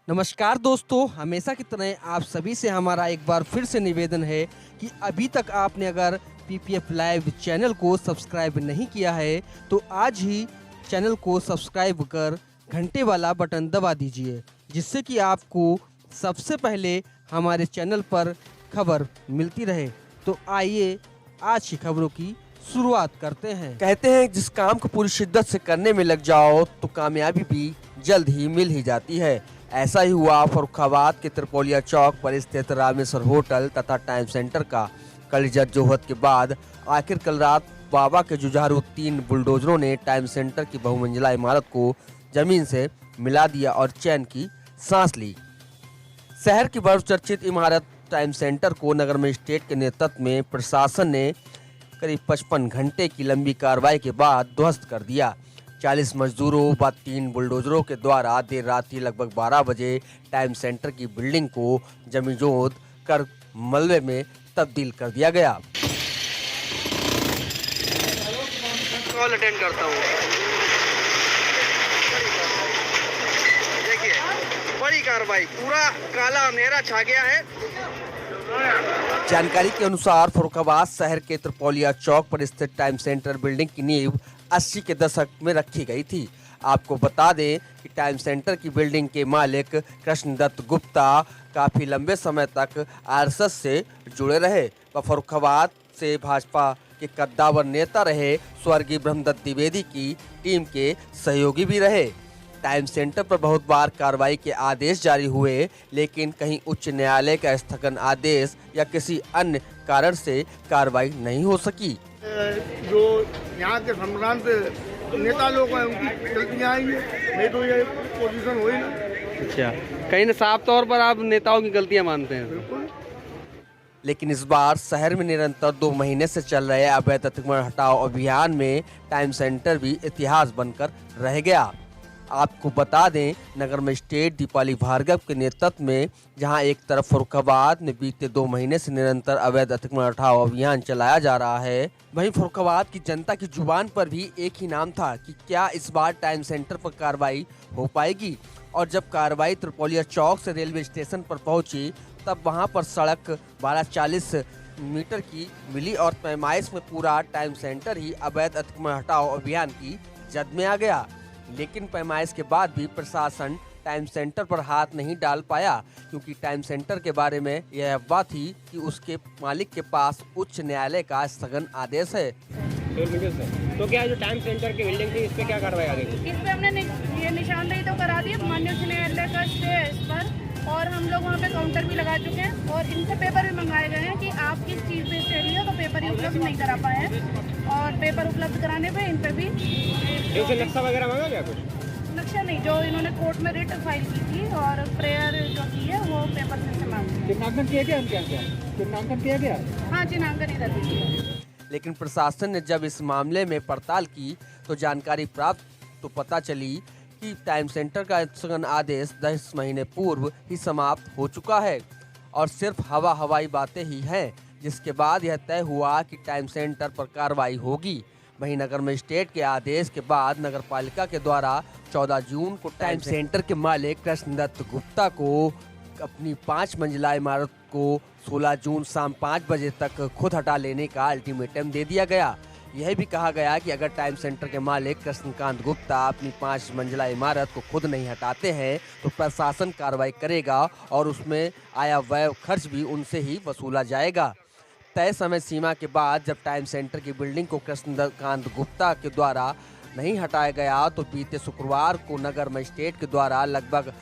नमस्कार दोस्तों, हमेशा की तरह आप सभी से हमारा एक बार फिर से निवेदन है कि अभी तक आपने अगर पीपीएफ लाइव चैनल को सब्सक्राइब नहीं किया है तो आज ही चैनल को सब्सक्राइब कर घंटे वाला बटन दबा दीजिए, जिससे कि आपको सबसे पहले हमारे चैनल पर खबर मिलती रहे। तो आइए आज की खबरों की शुरुआत करते हैं। कहते हैं जिस काम को पूरी शिद्दत से करने में लग जाओ तो कामयाबी भी जल्द ही मिल ही जाती है। ऐसा ही हुआ फर्रुखाबाद के त्रिपोलिया चौक पर स्थित रामेश्वर होटल तथा टाइम सेंटर का। कड़ी जद्दोजहद के बाद आखिर कल रात बाबा के जुझारू 3 बुलडोजरों ने टाइम सेंटर की बहुमंजिला इमारत को जमीन से मिला दिया और चैन की सांस ली। शहर की बहुचर्चित इमारत टाइम सेंटर को नगर मजिस्ट्रेट के नेतृत्व में प्रशासन ने करीब 55 घंटे की लंबी कार्रवाई के बाद ध्वस्त कर दिया। 40 मजदूरों व 3 बुलडोजरों के द्वारा देर रात लगभग 12 बजे टाइम सेंटर की बिल्डिंग को जमींदोज कर मलबे में तब्दील कर दिया गया। कॉल अटेंड करता हूँ। देखिए, बड़ी कार्रवाई, पूरा काला अंधेरा छा गया है। जानकारी के अनुसार फर्रुखाबाद शहर के त्रिपोलिया चौक पर स्थित टाइम सेंटर बिल्डिंग की नींव 80 के दशक में रखी गई थी। आपको बता दें कि टाइम सेंटर की बिल्डिंग के मालिक कृष्णदत्त गुप्ता काफी लंबे समय तक आरएसएस से जुड़े रहे व फर्रुखाबाद से भाजपा के कद्दावर नेता रहे स्वर्गीय ब्रह्मदत्त द्विवेदी की टीम के सहयोगी भी रहे। टाइम सेंटर पर बहुत बार कार्रवाई के आदेश जारी हुए, लेकिन कहीं उच्च न्यायालय का स्थगन आदेश या किसी अन्य कारण से कार्रवाई नहीं हो सकी। जो यहाँ के संभ्रांत नेता लोग हैं उनकी गलतियाँ आई है, नहीं तो ये पोजीशन हुई ना। अच्छा, कहीं ना साफ तौर पर आप नेताओं की गलतियां मानते हैं। बिल्कुल। लेकिन इस बार शहर में निरंतर 2 महीने से चल रहे अवैध अतिक्रमण हटाओ अभियान में टाइम सेंटर भी इतिहास बनकर रह गया। आपको बता दें, नगर मजिस्ट्रेट दीपाली भार्गव के नेतृत्व में जहां एक तरफ फर्रुखाबाद में बीते 2 महीने से निरंतर अवैध अतिक्रमण हटाओ अभियान चलाया जा रहा है, वहीं फर्रुखाबाद की जनता की जुबान पर भी एक ही नाम था कि क्या इस बार टाइम सेंटर पर कार्रवाई हो पाएगी। और जब कार्रवाई त्रिपोलिया चौक से रेलवे स्टेशन पर पहुंची तब वहां पर सड़क 1240 मीटर की मिली और पैमाइश में पूरा टाइम सेंटर ही अवैध अतिक्रमण हटाओ अभियान की जद में आ गया। लेकिन पैमाइश के बाद भी प्रशासन टाइम सेंटर पर हाथ नहीं डाल पाया, क्योंकि टाइम सेंटर के बारे में यह अफवाह थी कि उसके मालिक के पास उच्च न्यायालय का स्थगन आदेश है। तो क्या जो टाइम सेंटर की बिल्डिंग थी इस पे क्या कार्रवाई आ गई? इस पे हमने ये निशानदेही तो करा दी, माननीय उच्च न्यायालय का स्टे है इस पर, और हम लोग वहाँ पे काउंटर भी लगा चुके हैं और इनसे पेपर भी मंगाए गए हैं कि आप किस चीज़ पे स्टे लिया, तो पेपर ही उपलब्ध नहीं करा पाए हैं और पेपर उपलब्ध कराने पे इन पे भी इनसे नक्शा वगैरह मांगा गया कुछ? नक्शा नहीं, जो इन्होंने कोर्ट में रिट फाइल की थी और प्रेयर जो की है वो पेपर से मांगे। चिन्हांकन किया गया, चिन्हांकन किया गया। हाँ, चिन्हांकन इधर भी किया। लेकिन प्रशासन ने जब इस मामले में पड़ताल की तो जानकारी प्राप्त तो पता चली कि टाइम सेंटर का स्थगन आदेश 10 महीने पूर्व ही समाप्त हो चुका है और सिर्फ हवाई बातें ही हैं, जिसके बाद यह तय हुआ कि टाइम सेंटर पर कार्रवाई होगी। वहीं नगर मजिस्ट्रेट के आदेश के बाद नगर पालिका के द्वारा 14 जून को टाइम सेंटर के मालिक कृष्णदत्त गुप्ता को अपनी 5 मंजिला इमारत को 16 जून शाम 5 बजे तक खुद हटा लेने का अल्टीमेटम दे दिया गया। यह भी कहा गया कि अगर टाइम सेंटर के मालिक कृष्णकांत गुप्ता अपनी 5 मंजिला इमारत को खुद नहीं हटाते हैं तो प्रशासन कार्रवाई करेगा और उसमें आया व्यय खर्च भी उनसे ही वसूला जाएगा। तय समय सीमा के बाद जब टाइम सेंटर की बिल्डिंग को कृष्णकांत गुप्ता के द्वारा नहीं हटाया गया तो बीते शुक्रवार को नगर मजिस्ट्रेट के द्वारा लगभग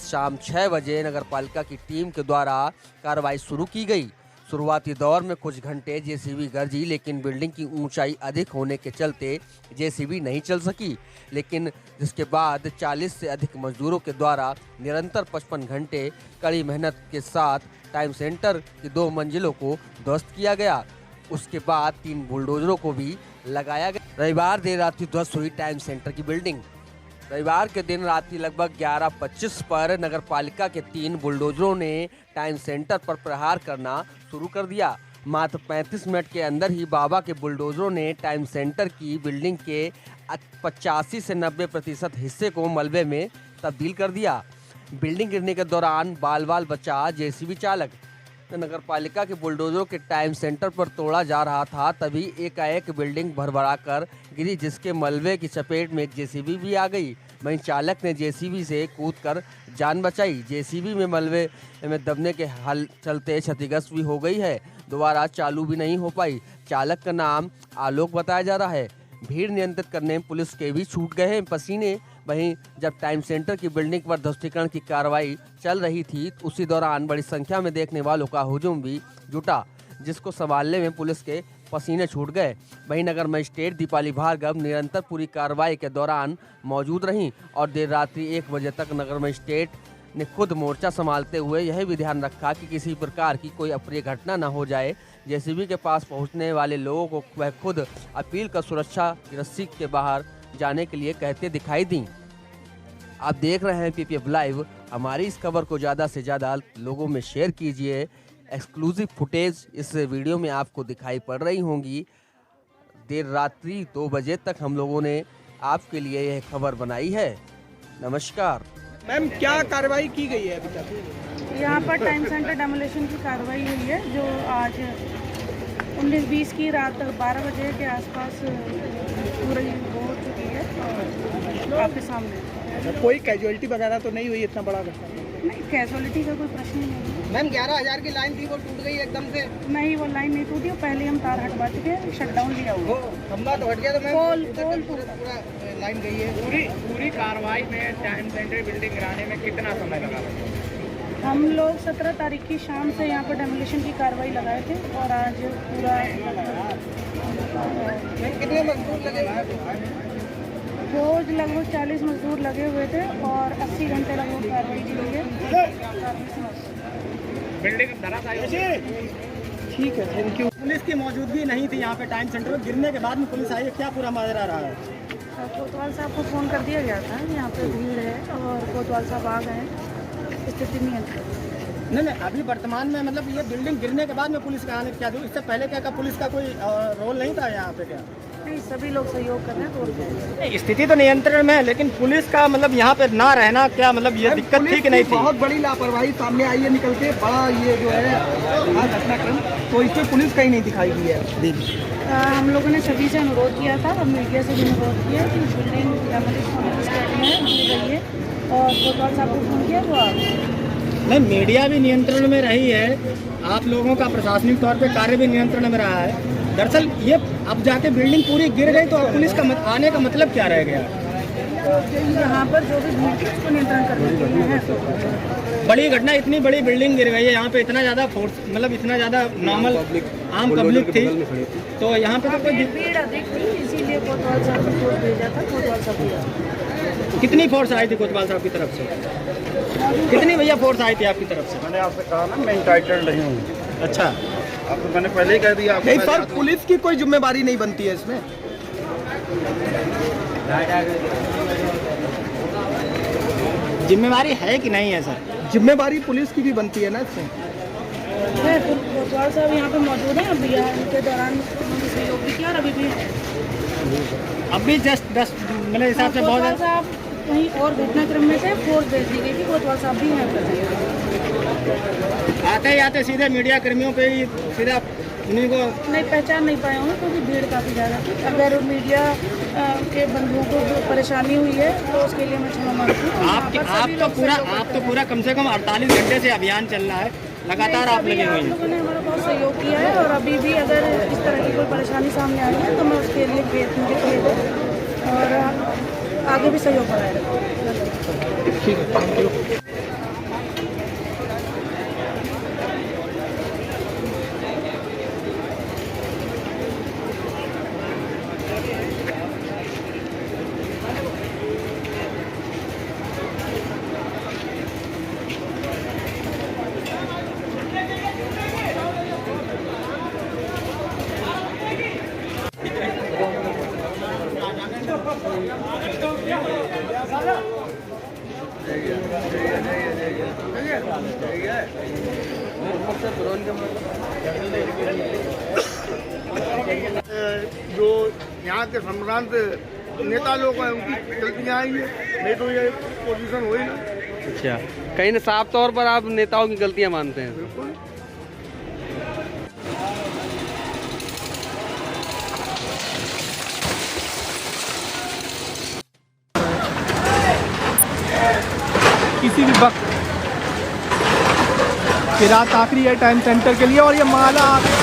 शाम 6 बजे नगर पालिका की टीम के द्वारा कार्रवाई शुरू की गई। शुरुआती दौर में कुछ घंटे जेसीबी गरजी, लेकिन बिल्डिंग की ऊंचाई अधिक होने के चलते जेसीबी नहीं चल सकी। लेकिन जिसके बाद 40 से अधिक मजदूरों के द्वारा निरंतर 55 घंटे कड़ी मेहनत के साथ टाइम सेंटर की 2 मंजिलों को ध्वस्त किया गया। उसके बाद 3 बुलडोजरों को भी लगाया गया। रविवार देर रात ध्वस्त हुई टाइम सेंटर की बिल्डिंग। रविवार के दिन रात्रि लगभग 11:25 पर नगर पालिका के 3 बुलडोजरों ने टाइम सेंटर पर प्रहार करना शुरू कर दिया। मात्र 35 मिनट के अंदर ही बाबा के बुलडोजरों ने टाइम सेंटर की बिल्डिंग के 85 से 90% हिस्से को मलबे में तब्दील कर दिया। बिल्डिंग गिरने के दौरान बाल बाल बचा जेसीबी चालक। नगर पालिका के बुलडोजरों के टाइम सेंटर पर तोड़ा जा रहा था, तभी एकाएक बिल्डिंग भरभरा कर गिरी, जिसके मलबे की चपेट में एक जेसीबी भी आ गई। वहीं चालक ने जेसीबी से कूदकर जान बचाई। जेसीबी में मलबे में दबने के हल चलते क्षतिग्रस्त भी हो गई है, दोबारा चालू भी नहीं हो पाई। चालक का नाम आलोक बताया जा रहा है। भीड़ नियंत्रित करने में पुलिस के भी छूट गए हैं पसीने। वहीं जब टाइम सेंटर की बिल्डिंग पर ध्वस्तीकरण की कार्रवाई चल रही थी, उसी दौरान बड़ी संख्या में देखने वालों का हुजूम भी जुटा, जिसको संभालने में पुलिस के पसीने छूट गए। वहीं नगर मजिस्ट्रेट दीपाली भार्गव निरंतर पूरी कार्रवाई के दौरान मौजूद रहीं और देर रात्रि 1 बजे तक नगर मजिस्ट्रेट ने खुद मोर्चा संभालते हुए यह भी ध्यान रखा कि किसी प्रकार की कोई अप्रिय घटना न हो जाए। जेसीबी के पास पहुंचने वाले लोगों को वह खुद अपील कर सुरक्षा की रस्सी के बाहर जाने के लिए कहते दिखाई दी। आप देख रहे हैं पीपीएफ लाइव। हमारी इस खबर को ज़्यादा से ज़्यादा लोगों में शेयर कीजिए। एक्सक्लूसिव फुटेज इस वीडियो में आपको दिखाई पड़ रही होंगी। देर रात्रि 2 बजे तक हम लोगों ने आपके लिए यह खबर बनाई है। नमस्कार मैम, क्या कार्रवाई की गई है अभी तक? यहाँ पर टाइम सेंटर डेमोलिशन की कार्रवाई हुई है, जो आज 19-20 की रात 12 बजे के आसपास पूरी हो चुकी है और आपके सामने। कोई कैजुअलिटी वगैरह तो नहीं हुई इतना बड़ा घटना? नहीं, कैजुअलिटी का कोई प्रश्न नहीं है। मैम, 11,000 की लाइन थी, वो टूट गई एकदम से? नहीं, वो लाइन नहीं टूटी, पहले हम तार हटवा चुके हैं, शटडाउन लिया हुआ। खंभा तो हट गया, तो मैम पोल पूरा लाइन गई है। पूरी कार्रवाई में टाइम सेंटर बिल्डिंग गिराने में कितना समय लगा? हम लोग 17 तारीख की शाम से यहाँ पर डेमोलिशन की कार्रवाई लगाए थे और आज पूरा कितने मजदूर लगे? रोज लगभग 40 मजदूर लगे हुए थे और 80 घंटे लगभग कार्रवाई की गई है। बिल्डिंग ठीक है, थैंक यू। पुलिस की मौजूदगी नहीं थी यहाँ पे टाइम सेंटर में, गिरने के बाद में पुलिस आई है, क्या पूरा माजरा रहा है? कोतवाल साहब को फ़ोन कर दिया गया था, यहाँ पे भीड़ है और कोतवाल साहब आ गए हैं, स्थिति नियंत्रण। नहीं, अभी वर्तमान में मतलब ये बिल्डिंग गिरने के बाद में पुलिस का आने क्या दूँ, इससे पहले क्या पुलिस का कोई रोल नहीं था यहाँ पे? क्या नहीं, सभी लोग सहयोग कर रहे हैं। स्थिति तो नियंत्रण में है, लेकिन पुलिस का मतलब यहाँ पे ना रहना क्या मतलब ये दिक्कत थी कि नहीं थी? बहुत बड़ी लापरवाही सामने आई है निकल के, बड़ा ये जो है घटनाक्रम, तो इसमें पुलिस कहीं नहीं दिखाई दी है। हम लोगों ने सभी से अनुरोध किया था और मीडिया से भी अनुरोध किया कि बिल्डिंग डेमोलिश होने की स्टेट में दी गई है और कोतवाल साहब को फ़ोन किया तो आप नहीं, मीडिया भी नियंत्रण में रही है, आप लोगों का प्रशासनिक तौर पे कार्य भी नियंत्रण में रहा है। दरअसल ये अब जाके बिल्डिंग पूरी गिर गई तो अब पुलिस का आने का मतलब क्या रह गया? यहाँ पर जो भी भीड़ थी उसको नियंत्रण करने के लिए है। बड़ी घटना, इतनी बड़ी बिल्डिंग गिर गई है, यहाँ पे इतना ज़्यादा फोर्स मतलब इतना ज़्यादा नॉर्मल आम पब्लिक थी, तो यहाँ पे तो कोई भीड़ अधिक थी, इसीलिए कोतवाल साहब को फोर्स भेजा था। कोतवाल साहब कितनी फोर्स आई थी कोतवाल साहब की तरफ से? कितनी भैया फोर्स आई थी आपकी तरफ से? मैंने आपसे कहा ना, मैं इंटाइटल्ड नहीं हूँ। अच्छा, आपको मैंने पहले ही कह दिया। नहीं सर, पुलिस की कोई जिम्मेदारी नहीं बनती है इसमें। जिम्मेवारी है कि नहीं है सर? जिम्मेदारी पुलिस की भी बनती है ना इसमें। कोतवाल साहब यहाँ पे मौजूद हैं, अभी यहाँ के दौरान उन्होंने सहयोग भी किया और अभी भी अभी जस्ट 10 मेरे हिसाब से कोतवाल बहुत साहब कहीं और घटनाक्रम में से फोर्स भेज दी गई थी, कोतवाल साहब भी यहाँ पर आते ही आते सीधे मीडिया कर्मियों पे ही सीधा उन्हीं को नहीं पहचान नहीं पाए होंगे क्योंकि भीड़ काफ़ी ज़्यादा थी। अगर मीडिया के बंधुओं को जो परेशानी हुई है तो उसके लिए मैं क्षमा मांगती हूँ। आप तो पूरा कम से कम 48 घंटे से अभियान चल रहा है, लगातार आप लगे हुए हैं। लोगों ने हमारा बहुत सहयोग किया है और अभी भी अगर इस तरह की कोई परेशानी सामने आई है तो मैं उसके लिए मुझे खेद है और आगे भी सहयोग बनाए रखें। ठीक है, थैंक यू। जो यहाँ के सम्रांत नेता लोग हैं उनकी गलतियाँ आई है, नहीं तो ये पोजीशन हुई ना। अच्छा, कहीं ना साफ तौर पर आप नेताओं की गलतियां मानते हैं। बिल्कुल। किसी भी वक्त कि रात आखिरी है टाइम सेंटर के लिए और ये माला आ गया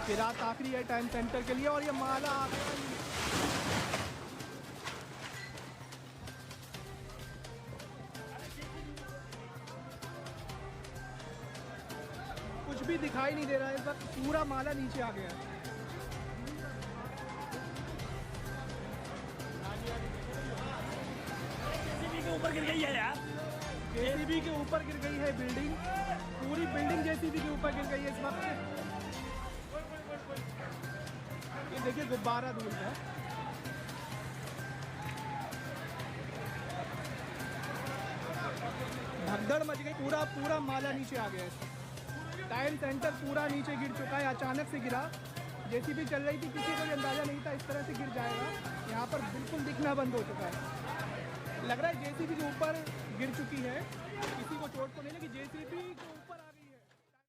कि रात आखिरी है टाइम सेंटर के लिए और ये माला आ गया। कुछ भी दिखाई नहीं दे रहा है इस वक्त, पूरा माला नीचे आ गया है। ऊपर गिर गई है यार, जेसीबी के ऊपर गिर गई है बिल्डिंग, पूरी बिल्डिंग जेसीबी के ऊपर गिर गई है इस वक्त। ये देखिए गुब्बारा धूल है। भगदड़ मच गई, पूरा माला नीचे आ गया है। टाइम सेंटर पूरा नीचे गिर चुका है, अचानक से गिरा। जेसीबी चल रही थी, किसी को भी अंदाजा नहीं था इस तरह से गिर जाएगा। यहाँ पर बिल्कुल दिखना बंद हो चुका है। लग रहा है जेसीबी के ऊपर गिर चुकी है, किसी को चोट तो नहीं लगी, जेसीबी के ऊपर